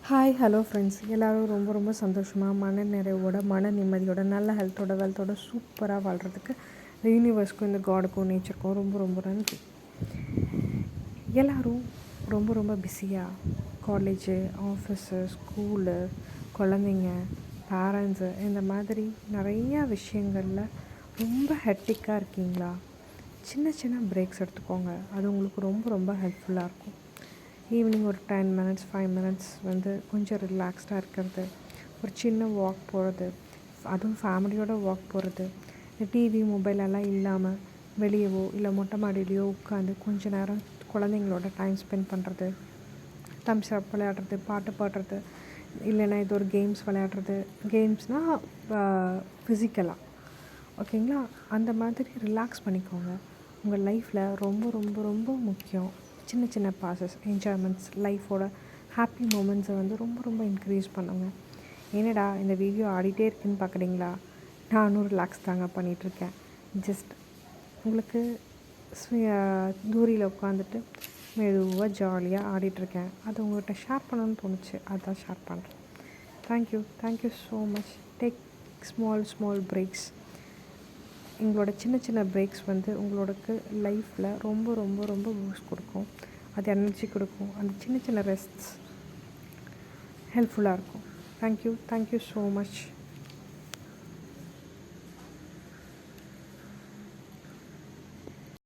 Hi hello friends, எல்லோரும் ரொம்ப ரொம்ப சந்தோஷமாக மன நிறைவோட மன நிம்மதியோட நல்ல ஹெல்த்தோட வெல்த்தோட சூப்பராக வாழ்கிறதுக்கு இந்த யூனிவர்ஸ்க்கும் இந்த காடுக்கும் நேச்சருக்கும் ரொம்ப ரொம்ப நன்றி. எல்லோரும் ரொம்ப ரொம்ப பிஸியாக காலேஜு, ஆஃபீஸு, ஸ்கூலு, குழந்தைங்க, பேரண்ட்ஸு இந்த மாதிரி நிறையா விஷயங்களில் ரொம்ப ஹெக்டிக்காக இருக்கீங்களா? சின்ன சின்ன பிரேக்ஸ் எடுத்துக்கோங்க. அது உங்களுக்கு ரொம்ப ரொம்ப ஹெல்ப்ஃபுல்லாக இருக்கும். ஈவினிங் ஒரு 10 மினிட்ஸ் 5 மினிட்ஸ் கொஞ்சம் ரிலாக்ஸ்டாக இருக்கிறது, ஒரு சின்ன வாக் போகிறது, அதுவும் ஃபேமிலியோட வாக் போகிறது, இந்த டிவி மொபைலெல்லாம் இல்லாமல் வெளியவோ இல்லை மொட்டை மாடியிலையோ உட்காந்து கொஞ்ச நேரம் குழந்தைங்களோட டைம் ஸ்பெண்ட் பண்ணுறது, தம்ஸ் அப் விளையாடுறது, பாட்டு பாடுறது, இல்லைன்னா இது ஒரு கேம்ஸ் விளையாடுறது. கேம்ஸ்னால் ஃபிசிக்கலாக, ஓகேங்களா? அந்த மாதிரி ரிலாக்ஸ் பண்ணிக்கோங்க. உங்கள் லைஃப்பில் ரொம்ப ரொம்ப ரொம்ப முக்கியம் சின்ன சின்ன பாசஸ், என்ஜாய்மெண்ட்ஸ், லைஃபோட ஹாப்பி மூமெண்ட்ஸை ரொம்ப ரொம்ப இன்க்ரீஸ் பண்ணுங்க. என்னடா இந்த வீடியோ ஆடிட்டே இருக்குன்னு பார்க்குறீங்களா? நானும் ரிலாக்ஸ் தாங்க பண்ணிகிட்ருக்கேன். ஜஸ்ட் உங்களுக்கு தூரியில் உட்காந்துட்டு மெதுவாக ஜாலியாக ஆடிட்டுருக்கேன். அது உங்கள்கிட்ட ஷேர் பண்ணணும்னு தோணுச்சு, அதுதான் ஷேர் பண்ணுறேன். Thank you so much. Take small breaks. உங்களோட சின்ன சின்ன பிரேக்ஸ் உங்களோடக்கு லைஃப்பில் ரொம்ப ரொம்ப ரொம்ப பூஸ்ட் கொடுக்கும். அது எனர்ஜி கொடுக்கும். அந்த சின்ன சின்ன ரெஸ்ட்ஸ் ஹெல்ப்ஃபுல்லாக இருக்கும். Thank you so much.